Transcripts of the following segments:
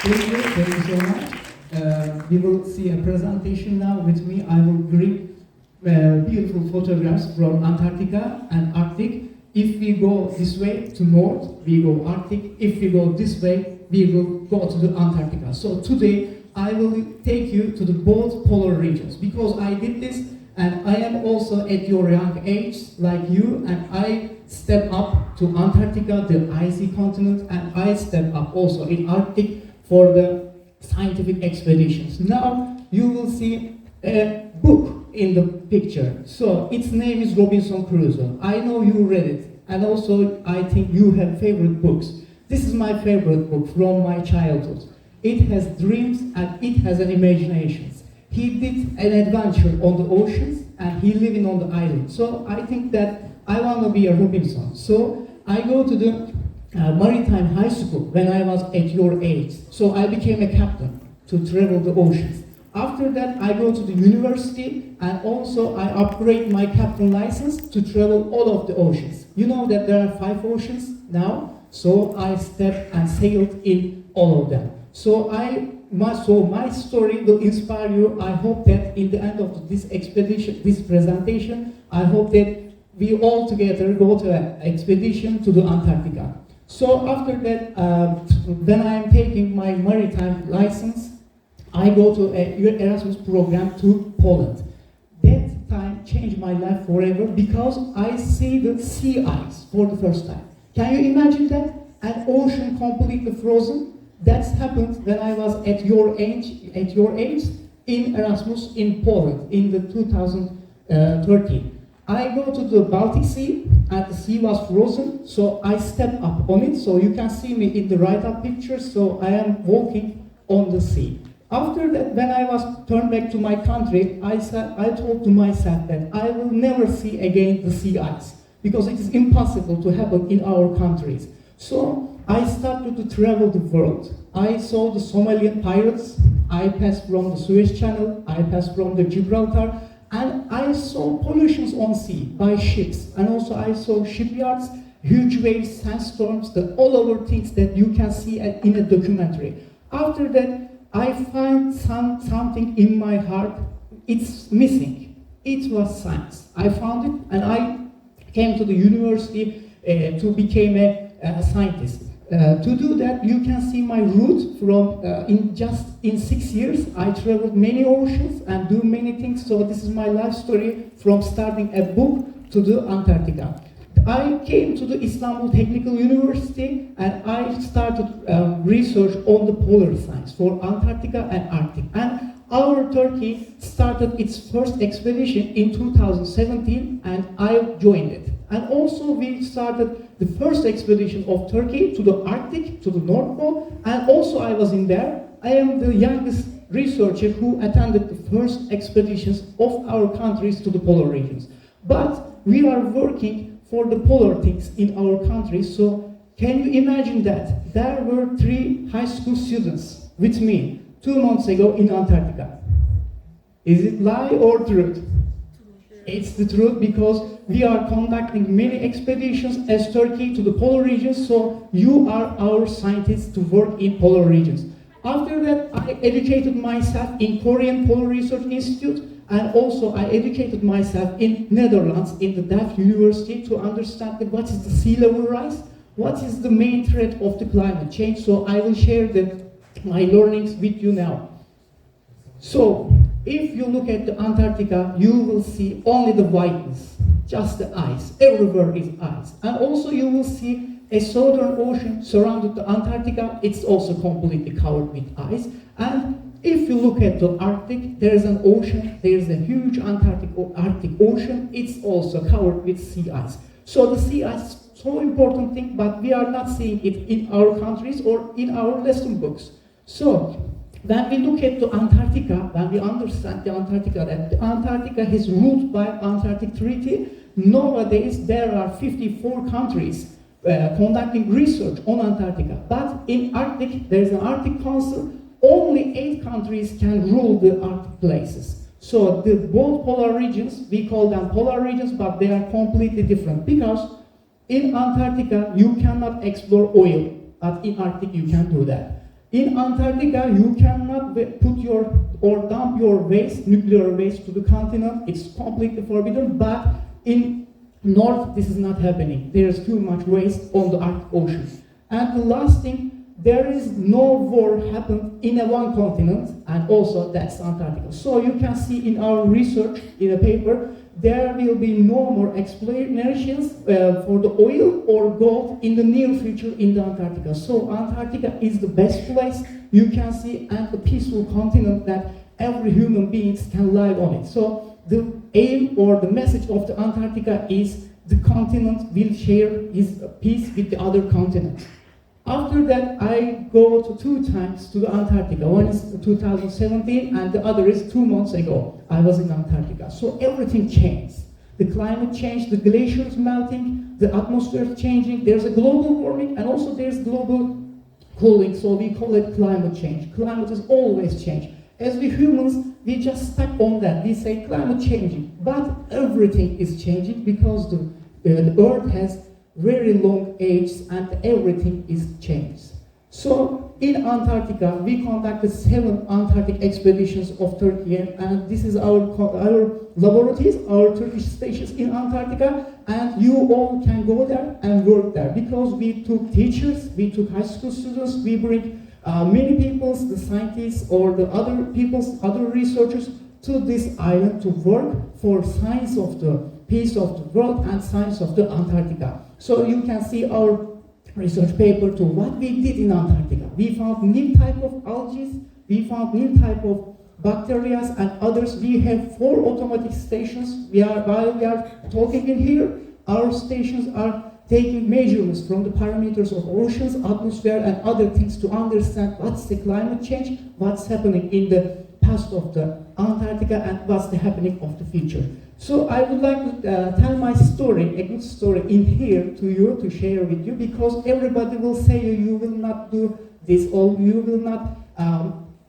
Thank you so much. We will see a presentation now with me. I will bring beautiful photographs from Antarctica and Arctic. If we go this way to north, we go Arctic. If we go this way, we will go to the Antarctica. So today, I will take you to the both polar regions because I did this and I am also at your young age like you, and I step up to Antarctica, the icy continent, and I step up also in Arctic for the scientific expeditions. Now you will see a book in the picture. So its name is Robinson Crusoe. I know you read it, and also I think you have favorite books. This is my favorite book from my childhood. It has dreams and it has an imagination. He did an adventure on the oceans and he living on the island. So I think that I want to be a Robinson. So I go to the maritime high school when I was at your age. So I became a captain to travel the oceans. After that, I go to the university and also I upgrade my captain license to travel all of the oceans. You know that there are 5 oceans now, so I stepped and sailed in all of them. So my story will inspire you. I hope that in the end of this expedition, this presentation, I hope that we all together go to an expedition to the Antarctica. So after that, when I am taking my maritime license, I go to an Erasmus program to Poland. That time changed my life forever because I see the sea ice for the first time. Can you imagine that? An ocean completely frozen? That's happened when I was at your age in Erasmus in Poland in the 2013. I go to the Baltic Sea and the sea was frozen, so I step up on it. So you can see me in the right-up picture. So I am walking on the sea. After that, when I was turned back to my country, I told to myself that I will never see again the sea ice because it is impossible to happen in our countries. So I started to travel the world. I saw the Somalian pirates. I passed from the Suez Channel. I passed from the Gibraltar. And I saw pollutions on sea by ships. And also I saw shipyards, huge waves, sandstorms, the all over things that you can see in a documentary. After that, I find something in my heart. It's missing. It was science. I found it and I came to the university to become a scientist. To do that, you can see my route from in 6 years. I traveled many oceans and do many things. So this is my life story from starting a book to the Antarctica. I came to the Istanbul Technical University and I started research on the polar science for Antarctica and Arctic. And our Turkey started its first expedition in 2017 and I joined it. And also we started the first expedition of Turkey to the Arctic, to the North Pole, and also I was in there. I am the youngest researcher who attended the first expeditions of our countries to the polar regions. But we are working for the polar things in our country, so can you imagine that? There were 3 high school students with me 2 months ago in Antarctica. Is it lie or truth? It's the truth because we are conducting many expeditions as Turkey to the polar regions, so you are our scientists to work in polar regions. After that, I educated myself in Korean Polar Research Institute, and also I educated myself in Netherlands in the Delft University to understand what is the sea level rise, what is the main threat of the climate change. So I will share my learnings with you now. So, if you look at the Antarctica, you will see only the whiteness, just the ice. Everywhere is ice. And also you will see a southern ocean surrounded the Antarctica. It's also completely covered with ice. And if you look at the Arctic, there is an ocean. There is a huge Arctic Ocean. It's also covered with sea ice. So the sea ice is so important thing, but we are not seeing it in our countries or in our lesson books. So, when we look at the Antarctica, when we understand the Antarctica, that the Antarctica is ruled by Antarctic Treaty, nowadays there are 54 countries conducting research on Antarctica. But in Arctic, there is an Arctic Council, only 8 countries can rule the Arctic places. So both polar regions, we call them polar regions, but they are completely different because in Antarctica you cannot explore oil, but in Arctic you can do that. In Antarctica, you cannot put your or dump your waste, nuclear waste, to the continent. It's completely forbidden. But in North, this is not happening. There's too much waste on the Arctic Ocean. And the last thing, there is no war happened in one continent, and also that's Antarctica. So you can see in our research in a paper, there will be no more explorations for the oil or gold in the near future in the Antarctica. So Antarctica is the best place you can see, and a peaceful continent that every human being can live on it. So the aim or the message of the Antarctica is the continent will share its peace with the other continents. After that, I go to 2 times to the Antarctica. One is 2017, and the other is 2 months ago. I was in Antarctica. So everything changed. The climate changed, the glaciers melting, the atmosphere is changing. There's a global warming, and also there's global cooling. So we call it climate change. Climate is always change. As we humans, we just stuck on that. We say climate changing, but everything is changing because the Earth has very long ages and everything is changed. So in Antarctica, we conducted 7 Antarctic expeditions of Turkey, and this is our laboratories, our Turkish stations in Antarctica, and you all can go there and work there because we took teachers, we took high school students, we bring many people, the scientists or the other peoples, other researchers to this island to work for science of the peace of the world and science of the Antarctica. So you can see our research paper to what we did in Antarctica. We found new type of algae, we found new type of bacteria and others. We have 4 automatic stations. While we are talking in here, our stations are taking measurements from the parameters of oceans, atmosphere, and other things to understand what's the climate change, what's happening in the past of the Antarctica, and what's the happening of the future. So I would like to tell my story, a good story in here to you, to share with you, because everybody will say you will not do this or you will not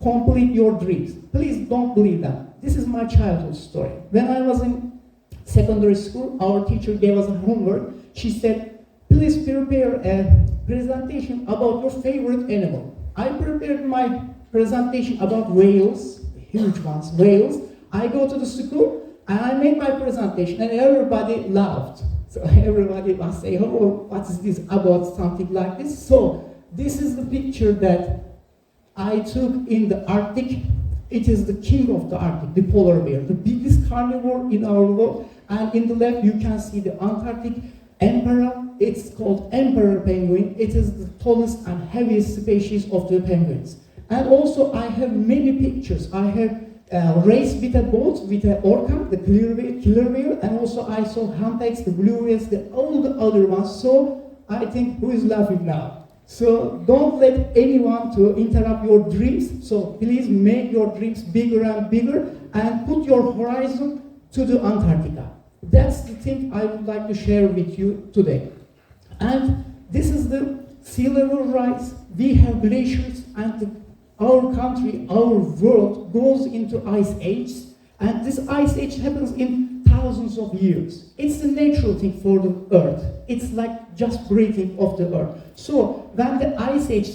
complete your dreams. Please don't believe that. This is my childhood story. When I was in secondary school, our teacher gave us a homework. She said, please prepare a presentation about your favorite animal. I prepared my presentation about whales, huge ones, whales. I go to the school, and I made my presentation, and everybody laughed. So everybody was saying, oh, what is this about something like this? So this is the picture that I took in the Arctic. It is the king of the Arctic, the polar bear, the biggest carnivore in our world. And in the left, you can see the Antarctic emperor. It's called emperor penguin. It is the tallest and heaviest species of the penguins. And also, I have many pictures. I have race with a boat, with an orca, the killer whale, and also I saw humpbacks, the blue whales, all the other ones. So I think, who is laughing now? So don't let anyone to interrupt your dreams. So please make your dreams bigger and bigger, and put your horizon to the Antarctica. That's the thing I would like to share with you today. And this is the sea level rise. We have glaciers, and our country, our world goes into ice age, and this ice age happens in thousands of years. It's a natural thing for the Earth. It's like just breathing of the Earth. So when the ice age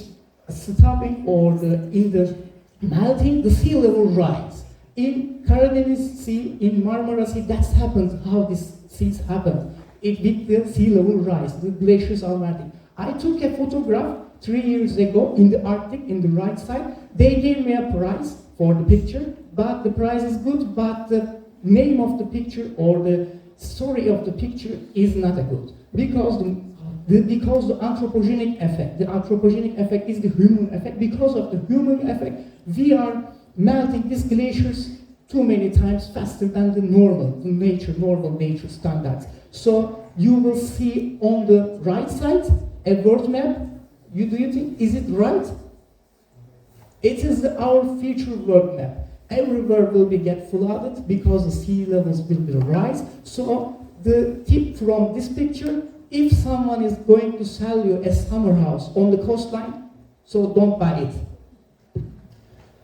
is stopping or in the melting, the sea level rise. In Karadeniz Sea, in Marmara Sea, that's happened, how this seas happened. With the sea level rise, the glaciers are melting. I took a photograph 3 years ago in the Arctic, in the right side. They gave me a prize for the picture, but the prize is good, but the name of the picture or the story of the picture is not a good. Because the anthropogenic effect. The anthropogenic effect is the human effect. Because of the human effect, we are melting these glaciers too many times faster than the normal nature standards. So you will see on the right side a world map. Do you think, is it right? It is our future world map. Everywhere will get flooded because the sea levels will rise. So the tip from this picture, if someone is going to sell you a summer house on the coastline, so don't buy it.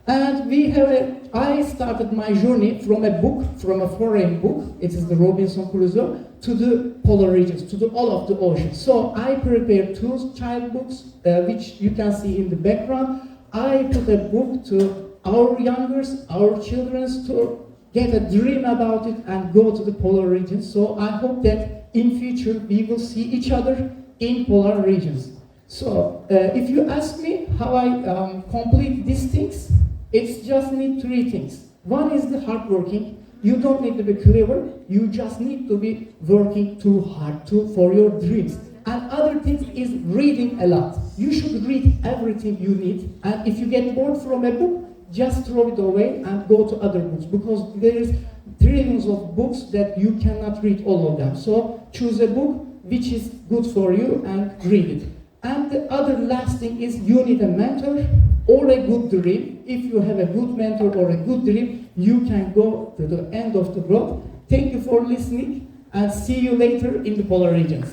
And I started my journey from a book, from a foreign book, it is the Robinson Crusoe, to the polar regions, to all of the oceans. So I prepared 2 child books, which you can see in the background. I put a book to our youngers, our children to get a dream about it and go to the polar regions. So I hope that in future we will see each other in polar regions. So if you ask me how I complete these things, it's just need three things. One is the hard working. You don't need to be clever, you just need to be working too hard for your dreams. And other thing is reading a lot. You should read everything you need, and if you get bored from a book, just throw it away and go to other books, because there is trillions of books that you cannot read all of them. So choose a book which is good for you and read it. And the other last thing is you need a mentor or a good dream. If you have a good mentor or a good dream, you can go to the end of the road. Thank you for listening and see you later in the polar regions.